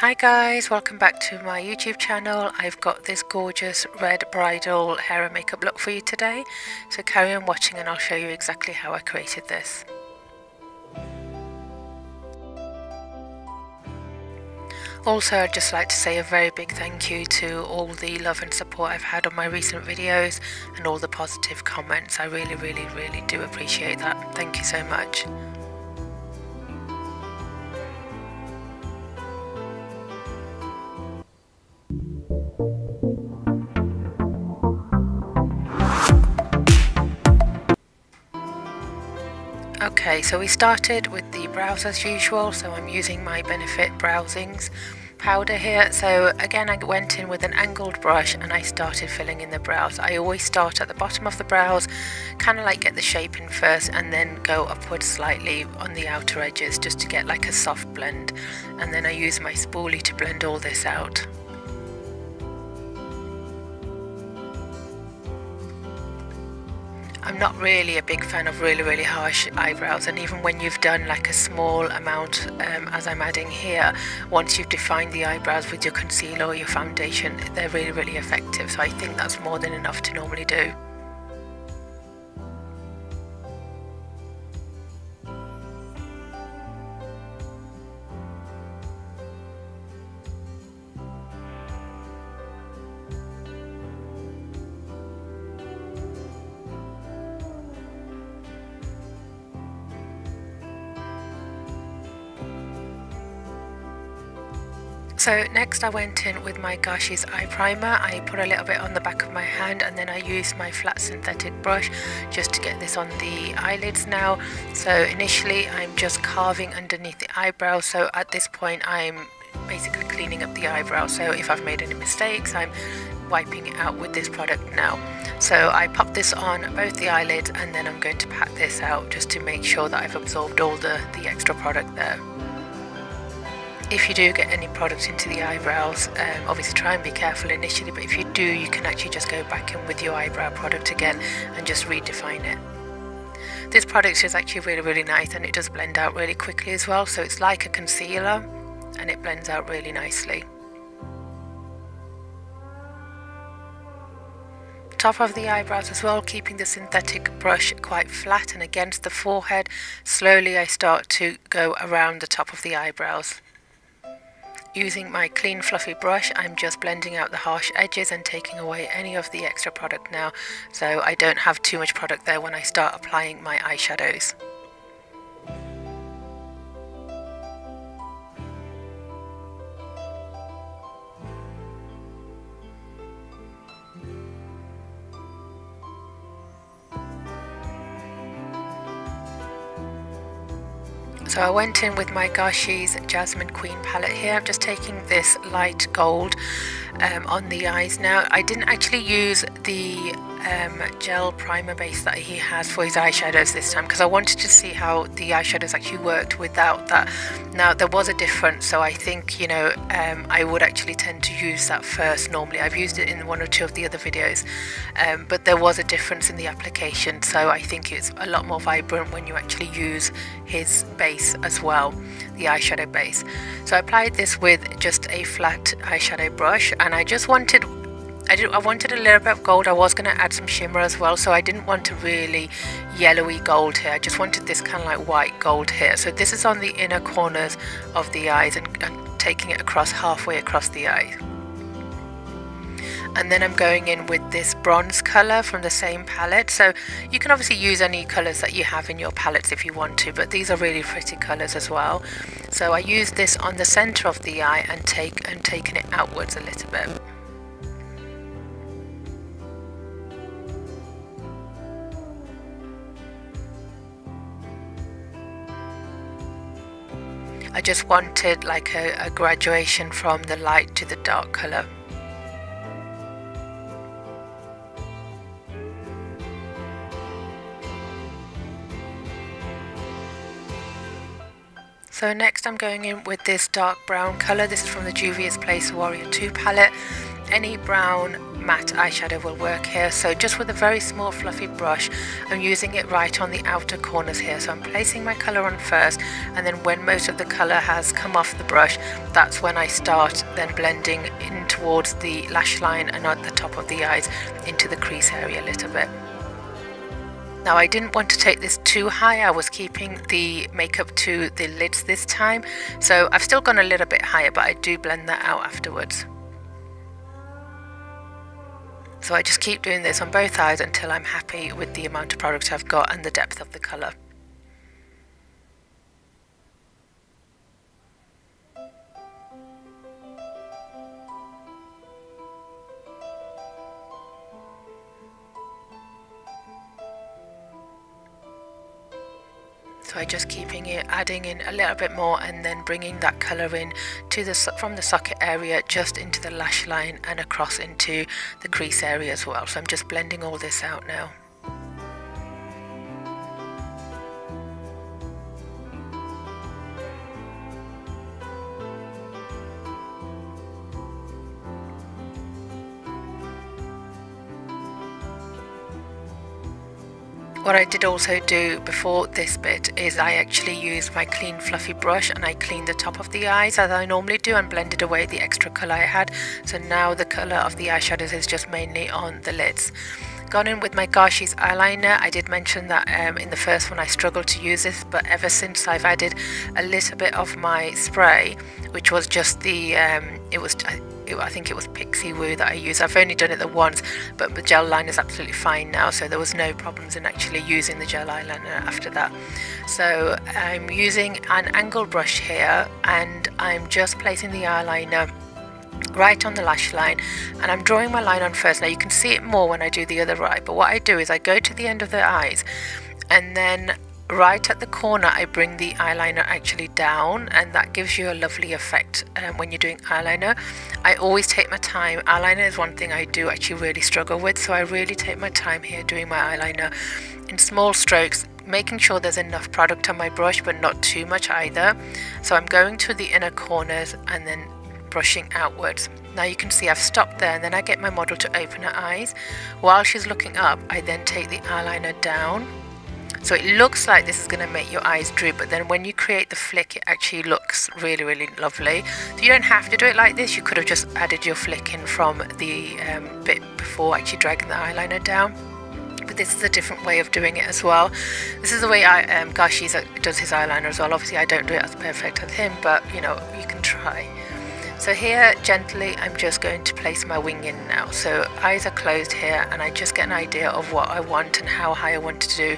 Hi guys, welcome back to my YouTube channel. I've got this gorgeous red bridal hair and makeup look for you today, so carry on watching and I'll show you exactly how I created this. Also, I'd just like to say a very big thank you to all the love and support I've had on my recent videos and all the positive comments. I really do appreciate that. Thank you so much. Okay, so we started with the brows as usual, so I'm using my Benefit Browsings powder here. So again, I went in with an angled brush and I started filling in the brows. I always start at the bottom of the brows, kind of like get the shape in first and then go upwards slightly on the outer edges just to get like a soft blend, and then I use my spoolie to blend all this out. I'm not really a big fan of really harsh eyebrows, and even when you've done like a small amount as I'm adding here, once you've defined the eyebrows with your concealer or your foundation, they're really effective, so I think that's more than enough to normally do. So next I went in with my Kashees eye primer. I put a little bit on the back of my hand and then I used my flat synthetic brush just to get this on the eyelids now. So initially I'm just carving underneath the eyebrow, so at this point I'm basically cleaning up the eyebrow, so if I've made any mistakes I'm wiping it out with this product now. So I pop this on both the eyelids and then I'm going to pat this out just to make sure that I've absorbed all the extra product there. If you do get any product into the eyebrows, obviously try and be careful initially, but if you do, you can actually just go back in with your eyebrow product again and just redefine it. This product is actually really nice and it does blend out really quickly as well, so it's like a concealer and it blends out really nicely. Top of the eyebrows as well, keeping the synthetic brush quite flat and against the forehead. Slowly I start to go around the top of the eyebrows. Using my clean fluffy brush, I'm just blending out the harsh edges and taking away any of the extra product now, so I don't have too much product there when I start applying my eyeshadows. So I went in with my Kashees Jasmin Queen palette here. I'm just taking this light gold on the eyes now. I didn't actually use the gel primer base that he has for his eyeshadows this time because I wanted to see how the eyeshadows actually worked without that. Now there was a difference, so I think, you know, I would actually tend to use that first normally. I've used it in one or two of the other videos, but there was a difference in the application, so I think it's a lot more vibrant when you actually use his base as well, the eyeshadow base. So I applied this with just a flat eyeshadow brush, and I just wanted I wanted a little bit of gold. I was going to add some shimmer as well, so I didn't want a really yellowy gold here. I just wanted this kind of like white gold here. So this is on the inner corners of the eyes and taking it across halfway across the eye. And then I'm going in with this bronze colour from the same palette. So you can obviously use any colours that you have in your palettes if you want to, but these are really pretty colours as well. So I use this on the centre of the eye and taking it outwards a little bit. I just wanted like a graduation from the light to the dark colour. So next I'm going in with this dark brown colour. This is from the Juvia's Place Warrior 2 palette. Any brown matte eyeshadow will work here. So just with a very small fluffy brush, I'm using it right on the outer corners here. So I'm placing my colour on first, and then when most of the colour has come off the brush, that's when I start then blending in towards the lash line and at the top of the eyes into the crease area a little bit. Now I didn't want to take this too high, I was keeping the makeup to the lids this time, so I've still gone a little bit higher, but I do blend that out afterwards. So I just keep doing this on both eyes until I'm happy with the amount of product I've got and the depth of the colour. So I just keeping it, adding in a little bit more and then bringing that colour in to the from the socket area just into the lash line and across into the crease area as well. So I'm just blending all this out now. What I did also do before this bit is I actually used my clean fluffy brush and I cleaned the top of the eyes as I normally do and blended away the extra colour I had. So now the colour of the eyeshadows is just mainly on the lids. Gone in with my Kashees eyeliner. I did mention that in the first one I struggled to use this, but ever since I've added a little bit of my spray, which was just the, I think it was Pixie Woo that I used. I've only done it the once, but the gel liner is absolutely fine now, so there was no problems in actually using the gel eyeliner after that. So I'm using an angled brush here and I'm just placing the eyeliner right on the lash line, and I'm drawing my line on first. Now you can see it more when I do the other eye, but what I do is I go to the end of the eyes and then right at the corner I bring the eyeliner actually down, and that gives you a lovely effect when you're doing eyeliner. I always take my time. Eyeliner is one thing I do actually really struggle with, so I really take my time here doing my eyeliner in small strokes, making sure there's enough product on my brush but not too much either. So I'm going to the inner corners and then brushing outwards. Now you can see I've stopped there, and then I get my model to open her eyes. While she's looking up, I then take the eyeliner down. So it looks like this is going to make your eyes droop, but then when you create the flick it actually looks really, really lovely. So you don't have to do it like this. You could have just added your flick in from the bit before actually dragging the eyeliner down. But this is a different way of doing it as well. This is the way Kashees does his eyeliner as well. Obviously I don't do it as perfect as him, but you know, you can try. So here gently I'm just going to place my wing in now. So eyes are closed here and I just get an idea of what I want and how high I want to do,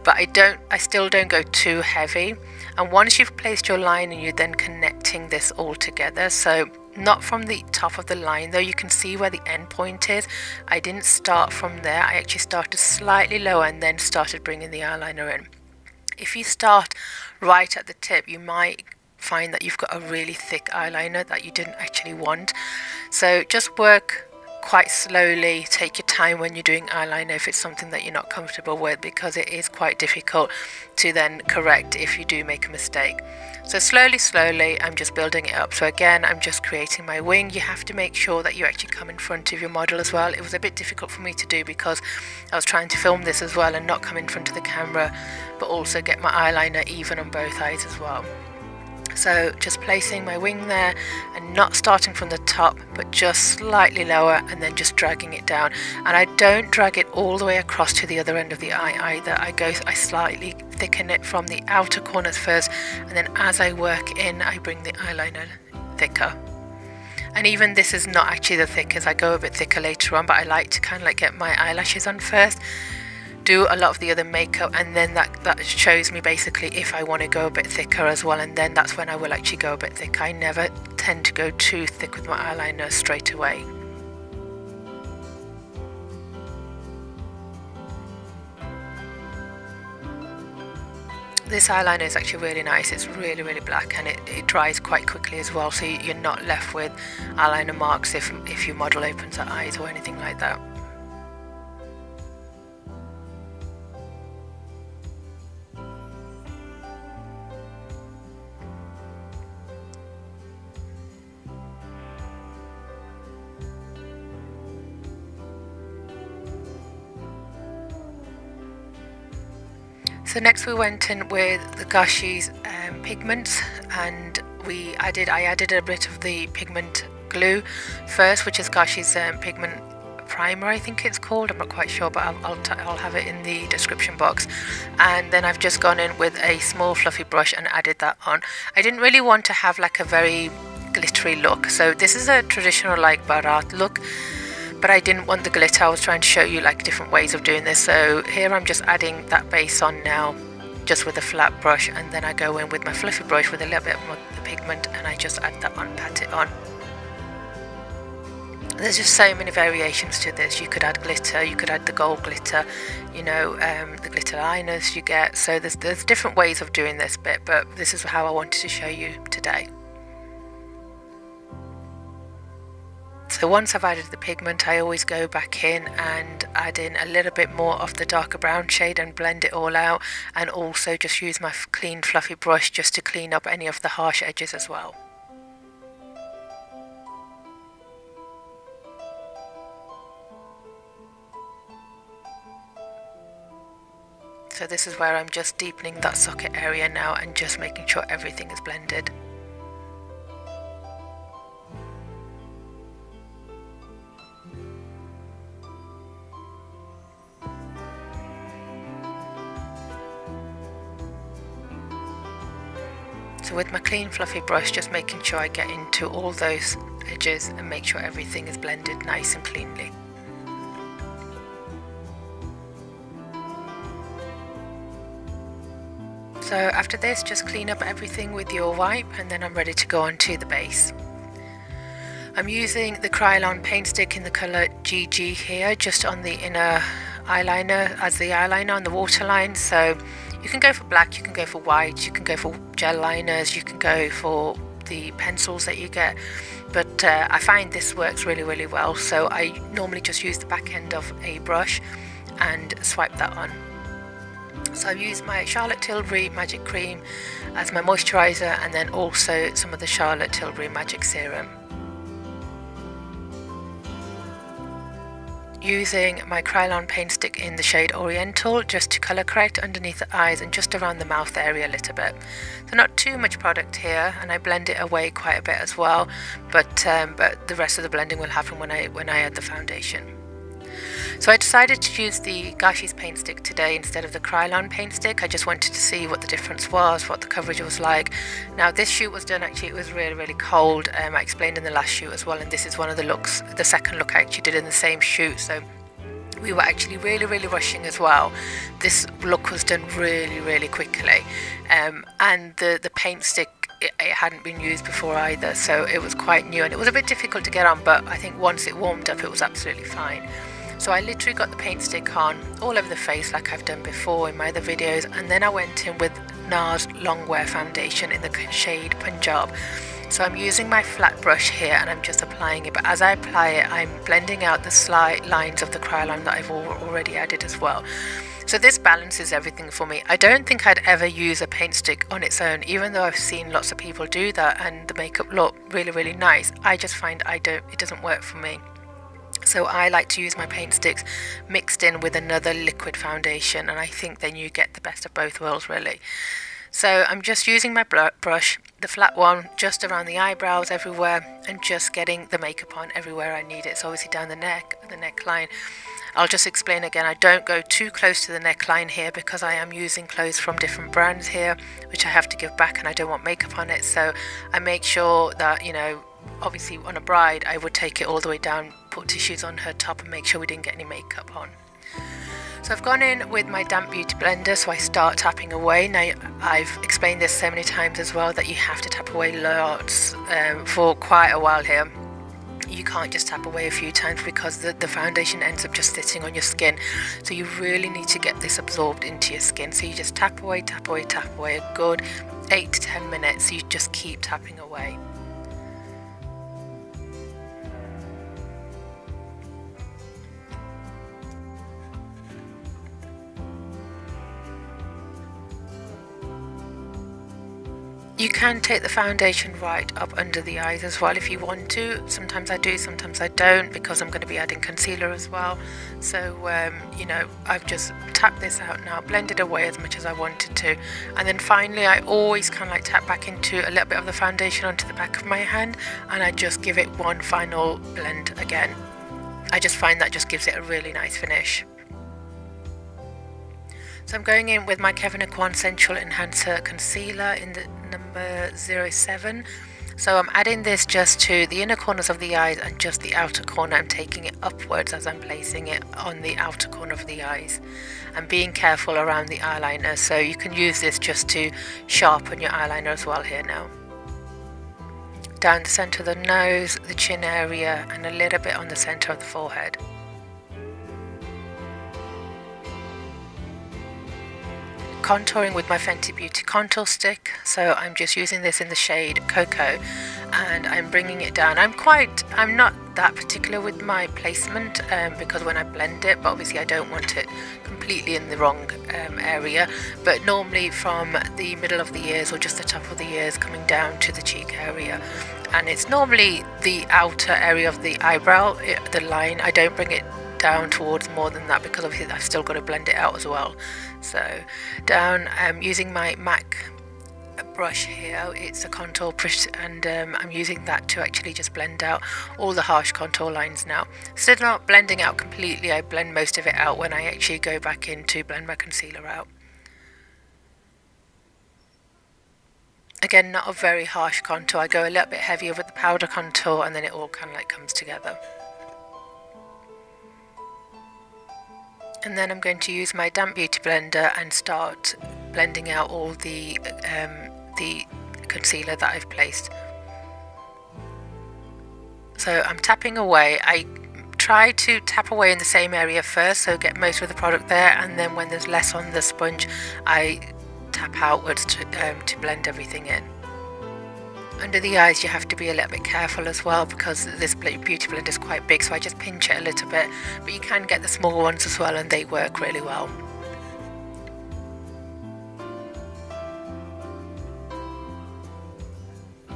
but I still don't go too heavy. And once you've placed your line and you're then connecting this all together, so not from the top of the line though, you can see where the end point is. I didn't start from there, I actually started slightly lower and then started bringing the eyeliner in. If you start right at the tip, you might find that you've got a really thick eyeliner that you didn't actually want. So just work quite slowly, take your time when you're doing eyeliner if it's something that you're not comfortable with, because it is quite difficult to then correct if you do make a mistake. So slowly I'm just building it up. So again, I'm just creating my wing. You have to make sure that you actually come in front of your model as well. It was a bit difficult for me to do because I was trying to film this as well and not come in front of the camera, but also get my eyeliner even on both eyes as well. So just placing my wing there and not starting from the top but just slightly lower and then just dragging it down. And I don't drag it all the way across to the other end of the eye either. I slightly thicken it from the outer corners first, and then as I work in I bring the eyeliner thicker. And even this is not actually the thickest, I go a bit thicker later on, but I like to kind of like get my eyelashes on first, do a lot of the other makeup, and then that shows me basically if I want to go a bit thicker as well, and then that's when I will actually go a bit thicker. I never tend to go too thick with my eyeliner straight away. This eyeliner is actually really nice. It's really, really black, and it dries quite quickly as well, so you're not left with eyeliner marks if your model opens her eyes or anything like that. So next we went in with the Kashees pigments, and I added a bit of the pigment glue first, which is Kashees pigment primer, I think it's called. I'm not quite sure, but I'll have it in the description box. And then I've just gone in with a small fluffy brush and added that on. I didn't really want to have like a very glittery look, so this is a traditional like Bharat look, but I didn't want the glitter. I was trying to show you like different ways of doing this. So here I'm just adding that base on now, just with a flat brush, and then I go in with my fluffy brush with a little bit more of the pigment, and I just add that on, pat it on. There's just so many variations to this. You could add glitter, you could add the gold glitter, you know, the glitter liners you get. So there's different ways of doing this bit, but this is how I wanted to show you today. So once I've added the pigment, I always go back in and add in a little bit more of the darker brown shade and blend it all out, and also just use my clean fluffy brush just to clean up any of the harsh edges as well. So this is where I'm just deepening that socket area now and just making sure everything is blended. So with my clean fluffy brush, just making sure I get into all those edges and make sure everything is blended nice and cleanly. So after this, just clean up everything with your wipe, and then I'm ready to go on to the base. I'm using the Kryolan paint stick in the colour GG here, just on the inner eyeliner as the eyeliner on the waterline. So you can go for black, you can go for white, you can go for gel liners, you can go for the pencils that you get, but I find this works really well. So I normally just use the back end of a brush and swipe that on. So I've used my Charlotte Tilbury Magic Cream as my moisturiser, and then also some of the Charlotte Tilbury Magic Serum. Using my Kryolan paint stick in the shade Oriental just to colour correct underneath the eyes and just around the mouth area a little bit. So not too much product here, and I blend it away quite a bit as well, but the rest of the blending will happen when I add the foundation. So I decided to use the Kashees paint stick today instead of the Kryolan paint stick. I just wanted to see what the difference was, what the coverage was like. Now this shoot was done, actually it was really cold. I explained in the last shoot as well, and this is one of the looks, the second look I actually did in the same shoot. So we were actually really rushing as well. This look was done really quickly, and the paint stick, it hadn't been used before either, so it was quite new and it was a bit difficult to get on, but I think once it warmed up it was absolutely fine. So I literally got the paint stick on all over the face like I've done before in my other videos, and then I went in with Nars Longwear foundation in the shade Punjab. So I'm using my flat brush here and I'm just applying it, but as I apply it I'm blending out the slight lines of the Kryolan that I've already added as well. So this balances everything for me. I don't think I'd ever use a paint stick on its own, even though I've seen lots of people do that and the makeup look really nice. I just find it doesn't work for me. So I like to use my paint sticks mixed in with another liquid foundation, and I think then you get the best of both worlds really. So I'm just using my brush, the flat one, just around the eyebrows everywhere, and just getting the makeup on everywhere I need it. So obviously down the neck, the neckline. I'll just explain again, I don't go too close to the neckline here because I am using clothes from different brands here, which I have to give back and I don't want makeup on it. So I make sure that, you know, obviously on a bride I would take it all the way down, put tissues on her top and make sure we didn't get any makeup on. So I've gone in with my damp beauty blender, so I start tapping away. Now I've explained this so many times as well that you have to tap away lots for quite a while here. You can't just tap away a few times because the foundation ends up just sitting on your skin. So you really need to get this absorbed into your skin. So you just tap away a good 8 to 10 minutes. So you just keep tapping away. You can take the foundation right up under the eyes as well if you want to. Sometimes I do, sometimes I don't, because I'm going to be adding concealer as well. So you know, I've just tapped this out now, blended away as much as I wanted to, and then finally I always kind of like tap back into a little bit of the foundation onto the back of my hand, and I just give it one final blend again. I just find that just gives it a really nice finish. So I'm going in with my Kevyn Aucoin Sensual Enhancer Concealer in the number 07. So I'm adding this just to the inner corners of the eyes and just the outer corner. I'm taking it upwards as I'm placing it on the outer corner of the eyes. I'm being careful around the eyeliner, so you can use this just to sharpen your eyeliner as well here now. Down the centre of the nose, the chin area, and a little bit on the centre of the forehead. Contouring with my Fenty Beauty contour stick, so I'm just using this in the shade Cocoa, and I'm bringing it down. I'm not that particular with my placement because when I blend it, but obviously I don't want it completely in the wrong area, but normally from the middle of the ears or just the top of the ears coming down to the cheek area, and it's normally the outer area of the eyebrow, the line. I don't bring it down towards more than that because obviously I've still got to blend it out as well. So down, I'm using my MAC brush here, it's a contour brush, and I'm using that to actually just blend out all the harsh contour lines now. Still not blending out completely, I blend most of it out when I actually go back in to blend my concealer out. Again, not a very harsh contour, I go a little bit heavier with the powder contour and then it all kind of like comes together. And then I'm going to use my damp beauty blender and start blending out all the concealer that I've placed. So I'm tapping away. I try to tap away in the same area first, so get most of the product there, and then when there's less on the sponge, I tap outwards to blend everything in. Under the eyes you have to be a little bit careful as well because this beauty blender is quite big, so I just pinch it a little bit, but you can get the small ones as well and they work really well.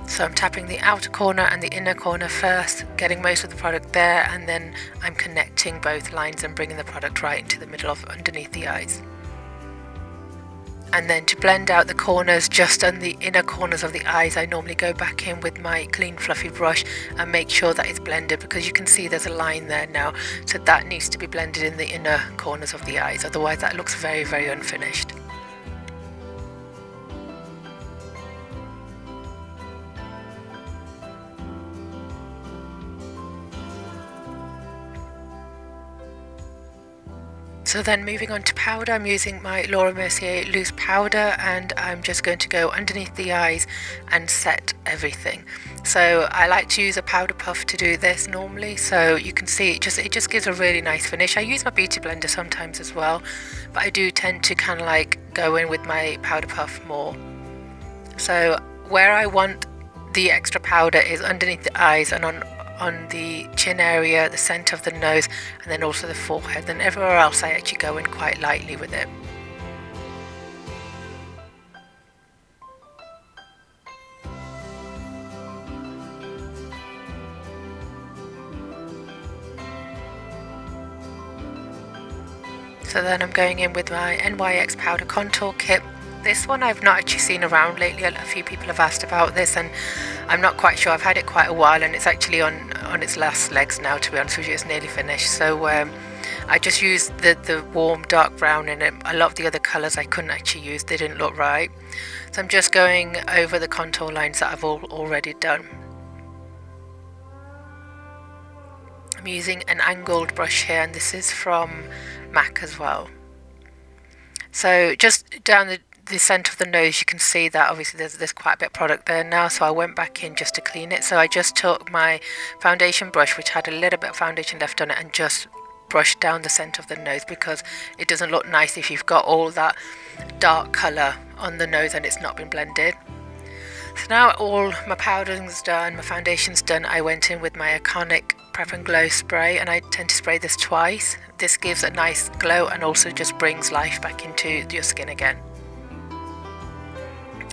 So I'm tapping the outer corner and the inner corner first, getting most of the product there, and then I'm connecting both lines and bringing the product right into the middle of underneath the eyes. And then to blend out the corners, just on the inner corners of the eyes, I normally go back in with my clean fluffy brush and make sure that it's blended, because you can see there's a line there now, so that needs to be blended in the inner corners of the eyes, otherwise that looks very, very unfinished. So then moving on to powder, I'm using my Laura Mercier loose powder, and I'm just going to go underneath the eyes and set everything. So I like to use a powder puff to do this normally, so you can see it just gives a really nice finish. I use my beauty blender sometimes as well, but I do tend to kind of like go in with my powder puff more. So where I want the extra powder is underneath the eyes and on the chin area, the centre of the nose, and then also the forehead. Then everywhere else I actually go in quite lightly with it. So then I'm going in with my NYX Powder Contour Kit. This one I've not actually seen around lately. A few people have asked about this and I'm not quite sure. I've had it quite a while and it's actually on its last legs now, to be honest with you. It's nearly finished. So I just used the warm dark brown in it. A lot of the other colours I couldn't actually use. They didn't look right. So I'm just going over the contour lines that I've already done. I'm using an angled brush here, and this is from MAC as well. So just down the centre of the nose, you can see that obviously there's quite a bit of product there now, so I went back in just to clean it. So I just took my foundation brush, which had a little bit of foundation left on it, and just brushed down the centre of the nose, because it doesn't look nice if you've got all that dark colour on the nose and it's not been blended. So now all my powdering's done, my foundation's done, I went in with my iconic Prep and Glow spray, and I tend to spray this twice. This gives a nice glow and also just brings life back into your skin again.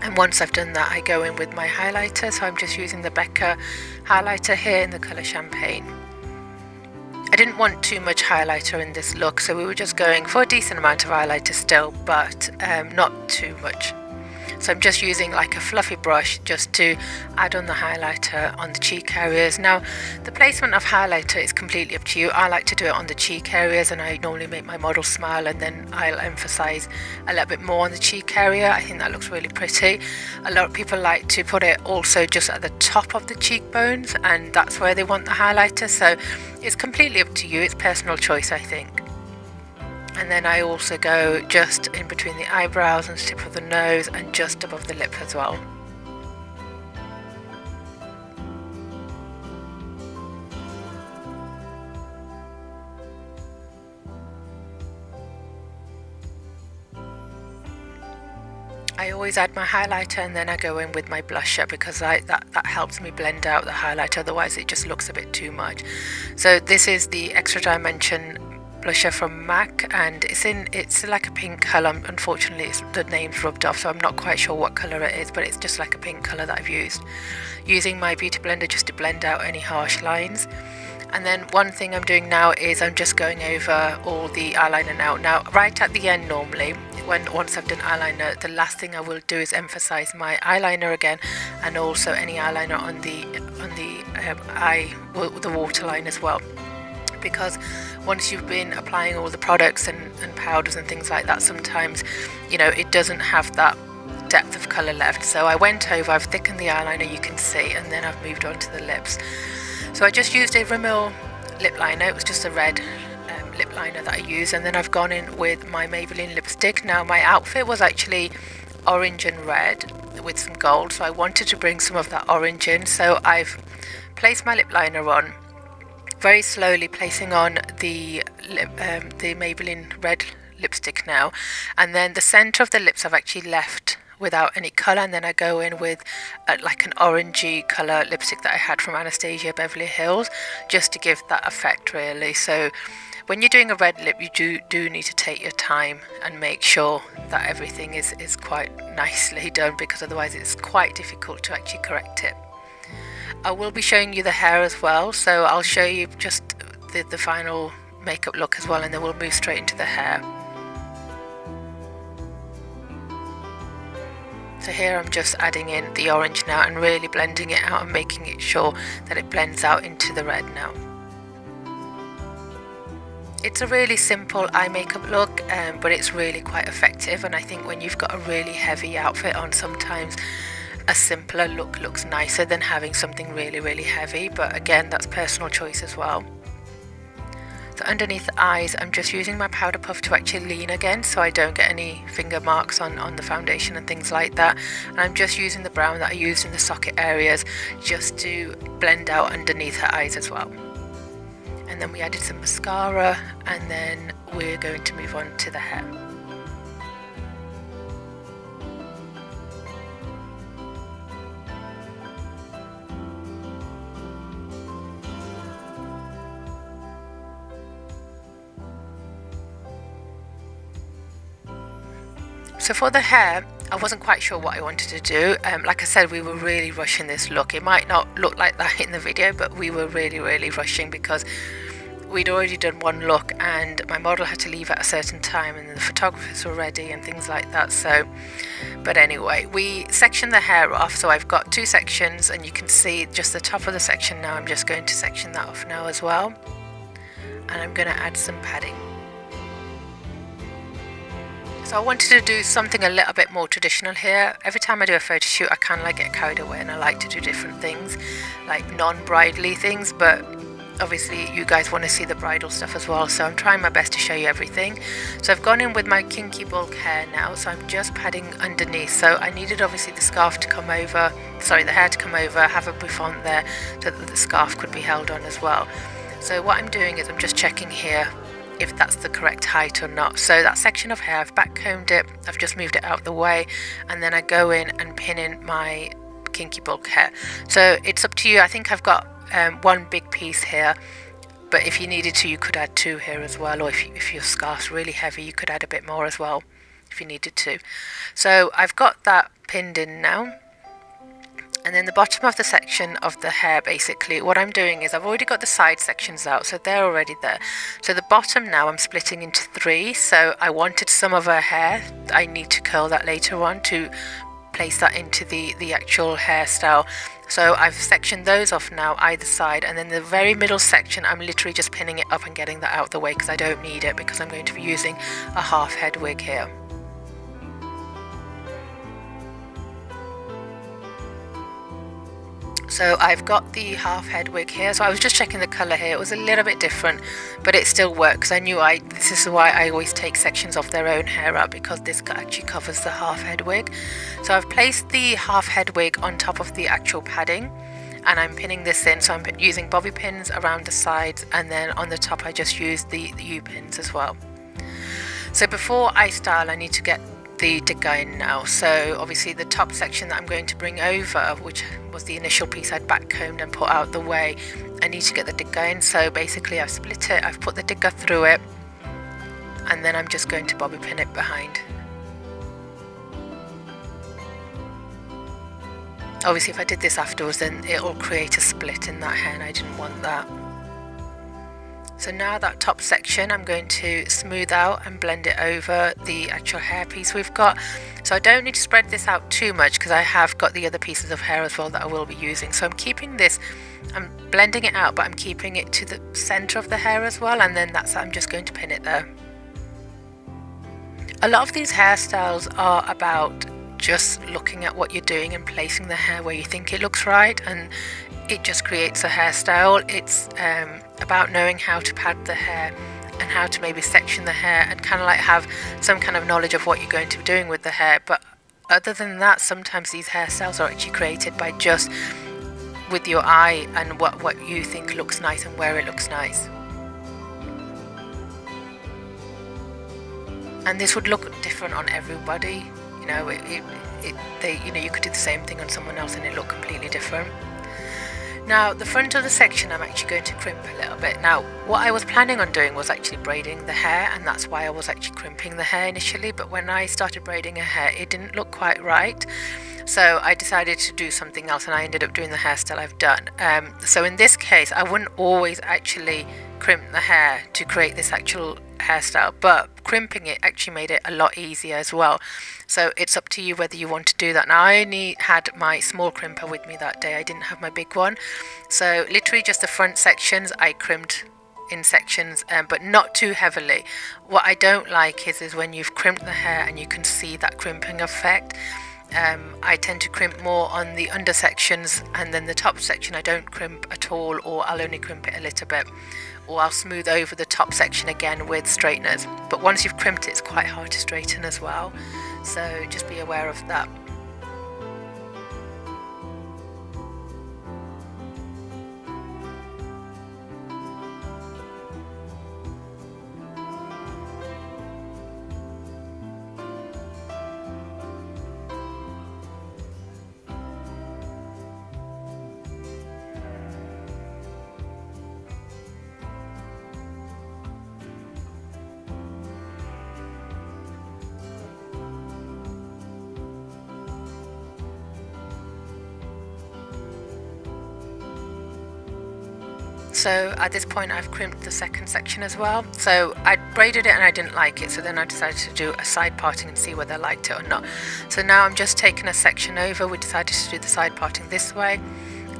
And once I've done that, I go in with my highlighter. So I'm just using the Becca highlighter here in the colour Champagne. I didn't want too much highlighter in this look, so we were just going for a decent amount of highlighter still, but not too much. So I'm just using like a fluffy brush just to add on the highlighter on the cheek areas. Now, the placement of highlighter is completely up to you. I like to do it on the cheek areas, and I normally make my model smile, and then I'll emphasize a little bit more on the cheek area. I think that looks really pretty. A lot of people like to put it also just at the top of the cheekbones, and that's where they want the highlighter. So it's completely up to you. It's personal choice, I think. And then I also go just in between the eyebrows and the tip of the nose and just above the lip as well. I always add my highlighter and then I go in with my blusher, because that helps me blend out the highlighter, otherwise it just looks a bit too much. So this is the Extra Dimension blusher from MAC, and it's like a pink colour. Unfortunately, the name's rubbed off, so I'm not quite sure what colour it is, but it's just like a pink colour that I've used. Using my beauty blender just to blend out any harsh lines. And then one thing I'm doing now is I'm just going over all the eyeliner now. Now, right at the end normally, once I've done eyeliner, the last thing I will do is emphasize my eyeliner again, and also any eyeliner on the the waterline as well. Because once you've been applying all the products and powders and things like that, sometimes, you know, it doesn't have that depth of colour left. So I went over, I've thickened the eyeliner, you can see, and then I've moved on to the lips. So I just used a Rimmel lip liner. It was just a red lip liner that I used, and then I've gone in with my Maybelline lipstick. Now, my outfit was actually orange and red with some gold, so I wanted to bring some of that orange in. So I've placed my lip liner on, very slowly placing on the Maybelline red lipstick now, and then the centre of the lips I've actually left without any colour, and then I go in with like an orangey colour lipstick that I had from Anastasia Beverly Hills, just to give that effect really. So when you're doing a red lip, you do need to take your time and make sure that everything is quite nicely done, because otherwise it's quite difficult to actually correct it. I will be showing you the hair as well, so I'll show you just the final makeup look as well, and then we'll move straight into the hair. So here I'm just adding in the orange now and really blending it out and making it sure that it blends out into the red now. It's a really simple eye makeup look, but it's really quite effective, and I think when you've got a really heavy outfit on, sometimes a simpler look looks nicer than having something really heavy, but again, that's personal choice as well. So underneath the eyes, I'm just using my powder puff to actually lean again, so I don't get any finger marks on the foundation and things like that. And I'm just using the brown that I used in the socket areas just to blend out underneath her eyes as well. And then we added some mascara, and then we're going to move on to the hair. So for the hair, I wasn't quite sure what I wanted to do. Like I said, we were really rushing this look. It might not look like that in the video, but we were really rushing because we'd already done one look and my model had to leave at a certain time, and the photographers were ready and things like that. So, but anyway, we sectioned the hair off. So I've got two sections, and you can see just the top of the section now. I'm just going to section that off now as well, and I'm going to add some padding. So I wanted to do something a little bit more traditional here. Every time I do a photo shoot, I kind of like get carried away, and I like to do different things, like non-bridally things, but obviously you guys want to see the bridal stuff as well, so I'm trying my best to show you everything. So I've gone in with my kinky bulk hair now, so I'm just padding underneath. So I needed obviously the scarf to come over, sorry, the hair to come over, have a bouffant there so that the scarf could be held on as well. So what I'm doing is I'm just checking here if that's the correct height or not. So that section of hair, I've back combed it, I've just moved it out the way, and then I go in and pin in my kinky bulk hair. So it's up to you. I think I've got one big piece here, but if you needed to, you could add two here as well, or if your scarf's really heavy, you could add a bit more as well. if you needed to. So I've got that pinned in now. And then the bottom of the section of the hair, basically, what I'm doing is I've already got the side sections out, so they're already there. So the bottom now I'm splitting into 3, so I wanted some of her hair. I need to curl that later on to place that into the actual hairstyle. So I've sectioned those off now, either side, and then the very middle section I'm literally just pinning it up and getting that out of the way because I don't need it, because I'm going to be using a half head wig here. So I've got the half head wig here, so I was just checking the colour here. It was a little bit different, but it still worked because I knew this is why I always take sections of their own hair out, because this actually covers the half head wig. So I've placed the half head wig on top of the actual padding and I'm pinning this in. So I'm using bobby pins around the sides, and then on the top I just used the U-pins as well. So before I style, I need to get the digger in now. So obviously the top section that I'm going to bring over, which was the initial piece I'd backcombed and put out the way, I need to get the digger in. So basically I've split it, I've put the digger through it, and then I'm just going to bobby pin it behind. Obviously if I did this afterwards, then it will create a split in that hair and I didn't want that. So now that top section I'm going to smooth out and blend it over the actual hair piece we've got. So I don't need to spread this out too much because I have got the other pieces of hair as well that I will be using. So I'm keeping this, I'm blending it out, but I'm keeping it to the center of the hair as well, and then I'm just going to pin it there. A lot of these hairstyles are about just looking at what you're doing and placing the hair where you think it looks right, and it just creates a hairstyle. It's about knowing how to pad the hair and how to maybe section the hair and kind of like have some kind of knowledge of what you're going to be doing with the hair. But other than that, sometimes these hairstyles are actually created by just with your eye and what you think looks nice and where it looks nice. And this would look different on everybody, you know. You could do the same thing on someone else and it look completely different. Now the front of the section I'm actually going to crimp a little bit. Now what I was planning on doing was actually braiding the hair, and that's why I was actually crimping the hair initially, but when I started braiding her hair it didn't look quite right, so I decided to do something else and I ended up doing the hairstyle I've done. So in this case I wouldn't always actually crimp the hair to create this actual hairstyle, but crimping it actually made it a lot easier as well. So it's up to you whether you want to do that. Now I only had my small crimper with me that day, I didn't have my big one, so literally just the front sections I crimped in sections, but not too heavily. What I don't like is when you've crimped the hair and you can see that crimping effect. I tend to crimp more on the under sections, and then the top section I don't crimp at all, or I'll only crimp it a little bit, or I'll smooth over the top section again with straighteners. But once you've crimped it, it's quite hard to straighten as well, so just be aware of that. So at this point I've crimped the second section as well. So I braided it and I didn't like it, so then I decided to do a side parting and see whether I liked it or not. So now I'm just taking a section over. We decided to do the side parting this way,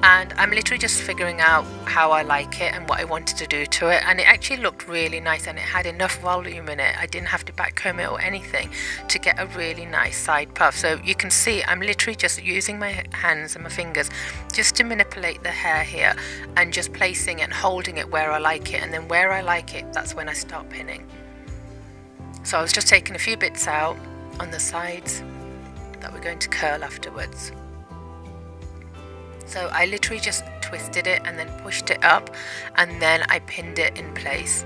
and I'm literally just figuring out how I like it and what I wanted to do to it, and it actually looked really nice and it had enough volume in it. I didn't have to backcomb it or anything to get a really nice side puff. So you can see I'm literally just using my hands and my fingers just to manipulate the hair here and just placing it and holding it where I like it, and then where I like it, that's when I start pinning. So I was just taking a few bits out on the sides that we're going to curl afterwards. So I literally just twisted it and then pushed it up, and then I pinned it in place.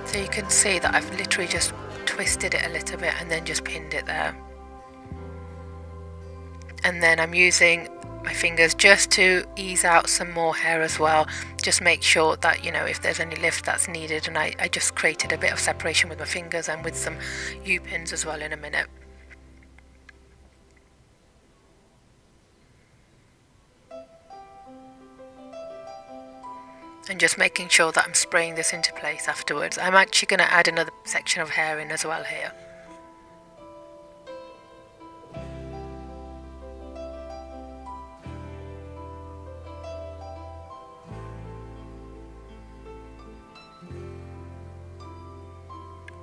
So you can see that I've literally just twisted it a little bit and then just pinned it there. And then I'm using my fingers just to ease out some more hair as well. Just make sure that, you know, if there's any lift that's needed, and I just created a bit of separation with my fingers and with some U-pins as well in a minute. And just making sure that I'm spraying this into place afterwards. I'm actually going to add another section of hair in as well here.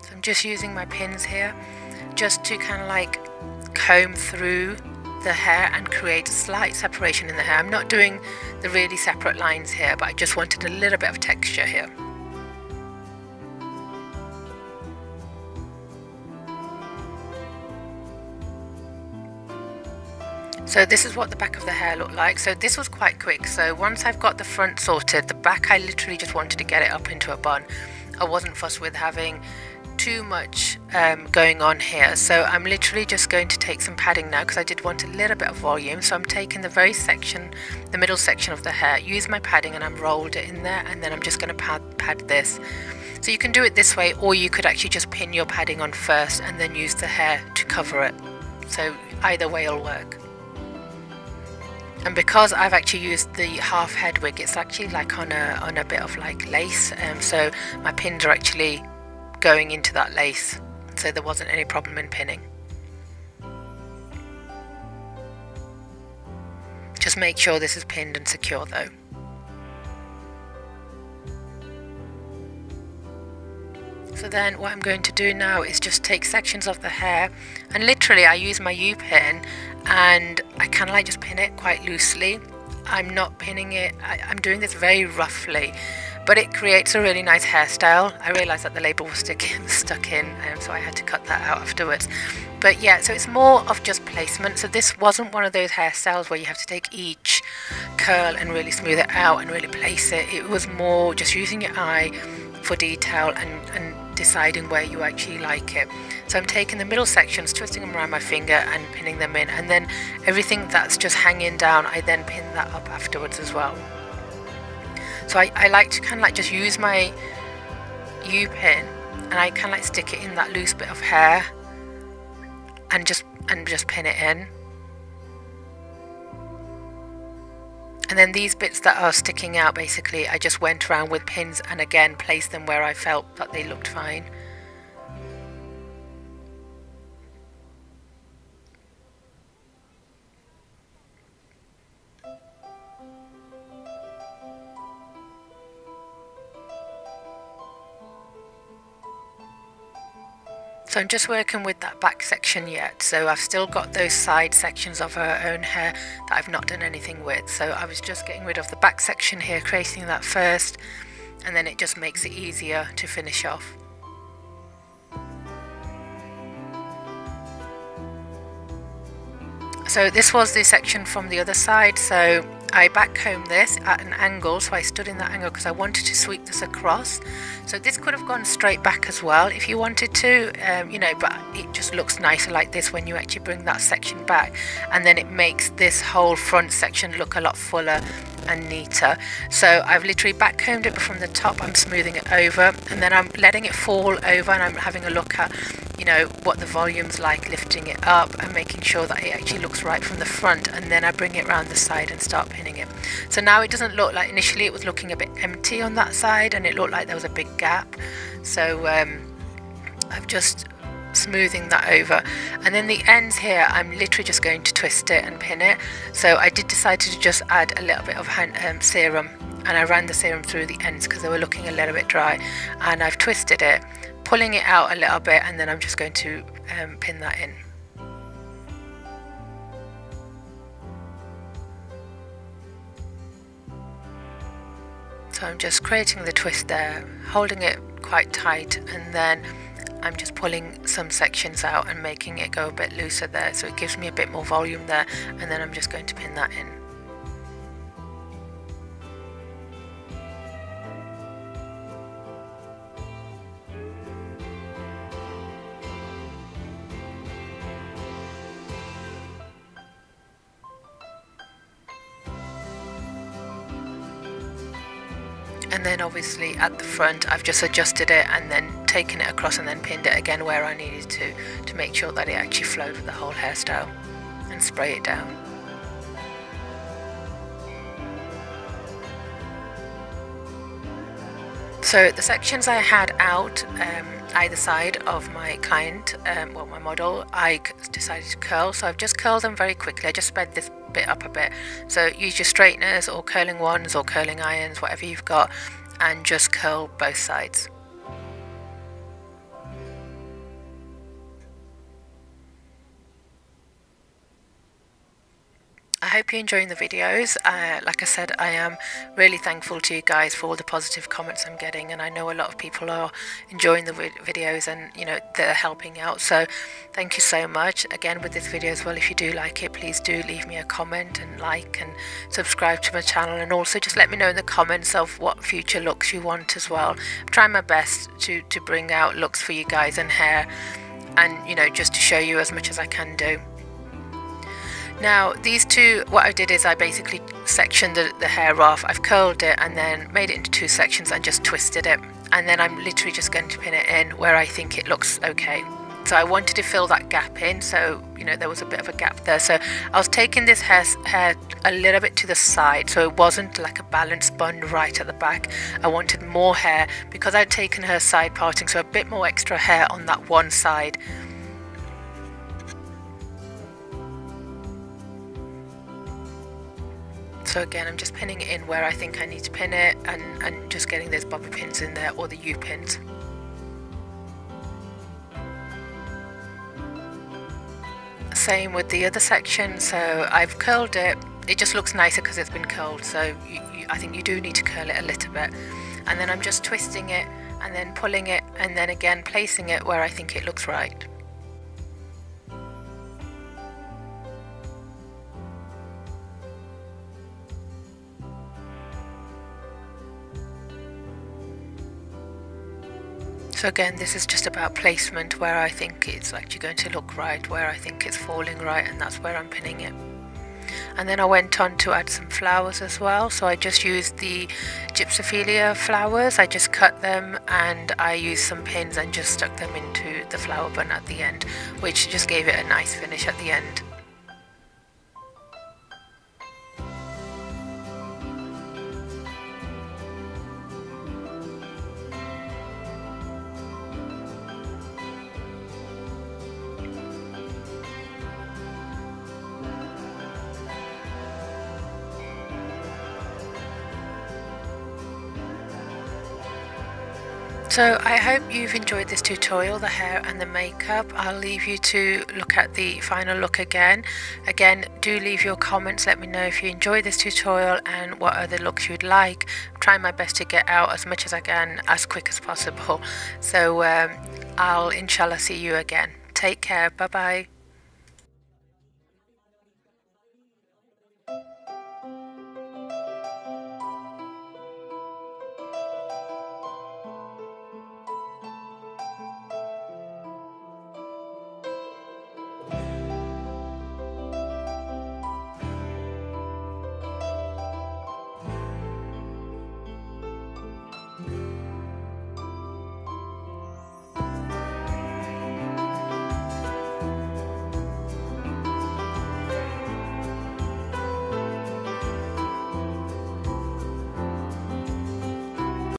So I'm just using my pins here just to kind of like comb through the hair and create a slight separation in the hair. I'm not doing the really separate lines here, but I just wanted a little bit of texture here. So this is what the back of the hair looked like. So this was quite quick. So once I've got the front sorted, the back I literally just wanted to get it up into a bun. I wasn't fussed with having too much going on here, so I'm literally just going to take some padding now because I did want a little bit of volume. So I'm taking the the middle section of the hair, use my padding, and I'm rolled it in there, and then I'm just going to pad this. So you can do it this way, or you could actually just pin your padding on first and then use the hair to cover it. So either way will work. And because I've actually used the half head wig, it's actually like on a bit of like lace, so my pins are actually going into that lace, so there wasn't any problem in pinning. Just make sure this is pinned and secure though. So then what I'm going to do now is just take sections of the hair, and literally I use my U-pin and I kind of like just pin it quite loosely. I'm not pinning it, I'm doing this very roughly, but it creates a really nice hairstyle. I realised that the label was stuck in, so I had to cut that out afterwards. But yeah, so it's more of just placement. So this wasn't one of those hairstyles where you have to take each curl and really smooth it out and really place it. It was more just using your eye for detail and deciding where you actually like it. So I'm taking the middle sections, twisting them around my finger and pinning them in, and then everything that's just hanging down, I then pin that up afterwards as well. So I like to kind of like just use my U-pin and I kind of like stick it in that loose bit of hair and just pin it in. And then these bits that are sticking out, basically I just went around with pins and again placed them where I felt that they looked fine. So I'm just working with that back section yet, so I've still got those side sections of her own hair that I've not done anything with. So I was just getting rid of the back section here, creating that first, and then it just makes it easier to finish off. So this was the section from the other side, so I back combed this at an angle, so I stood in that angle because I wanted to sweep this across. So this could have gone straight back as well if you wanted to, you know, but it just looks nicer like this when you actually bring that section back, and then it makes this whole front section look a lot fuller and neater. So I've literally back combed it from the top, I'm smoothing it over, and then I'm letting it fall over, and I'm having a look at, you know, what the volume's like, lifting it up and making sure that it actually looks right from the front, and then I bring it around the side and start pinning it. So now it doesn't look like, initially it was looking a bit empty on that side and it looked like there was a big gap, so I've just smoothing that over, and then the ends here I'm literally just going to twist it and pin it. So I did decide to just add a little bit of serum, and I ran the serum through the ends because they were looking a little bit dry, and I've twisted it, pulling it out a little bit, and then I'm just going to pin that in. So I'm just creating the twist there, holding it quite tight, and then I'm just pulling some sections out and making it go a bit looser there, so it gives me a bit more volume there, and then I'm just going to pin that in. And then obviously at the front I've just adjusted it and then taken it across and then pinned it again where I needed to make sure that it actually flowed with the whole hairstyle, and spray it down. So the sections I had out either side of my client, well, my model, I decided to curl, so I've just curled them very quickly. I just sped this bit up a bit, so use your straighteners or curling wands or curling irons, whatever you've got, and just curl both sides. I hope you're enjoying the videos. Like I said, I am really thankful to you guys for all the positive comments I'm getting, and I know a lot of people are enjoying the videos and, you know, they're helping out, so thank you so much. Again, with this video as well, if you do like it, please do leave me a comment and like and subscribe to my channel, and also just let me know in the comments of what future looks you want as well. I'm trying my best to bring out looks for you guys and hair, and, you know, just to show you as much as I can do. Now these two, what I did is I basically sectioned the hair off. I've curled it and then made it into two sections and just twisted it, and then I'm literally just going to pin it in where I think it looks okay. So I wanted to fill that gap in, so, you know, there was a bit of a gap there, so I was taking this hair a little bit to the side, so it wasn't like a balanced bun right at the back. I wanted more hair because I'd taken her side parting, so a bit more extra hair on that one side. So again, I'm just pinning it in where I think I need to pin it, and just getting those bobby pins in there, or the U-pins. Same with the other section, so I've curled it. It just looks nicer because it's been curled, so I think you do need to curl it a little bit. And then I'm just twisting it and then pulling it, and then again placing it where I think it looks right. So again, this is just about placement, where I think it's actually going to look right, where I think it's falling right, and that's where I'm pinning it. And then I went on to add some flowers as well, so I just used the Gypsophilia flowers. I just cut them and I used some pins and just stuck them into the flower bun at the end, which just gave it a nice finish at the end. So I hope you've enjoyed this tutorial, the hair and the makeup. I'll leave you to look at the final look again. Again, do leave your comments, let me know if you enjoyed this tutorial and what other looks you'd like. I'm trying my best to get out as much as I can as quick as possible. So I'll inshallah see you again. Take care, bye bye.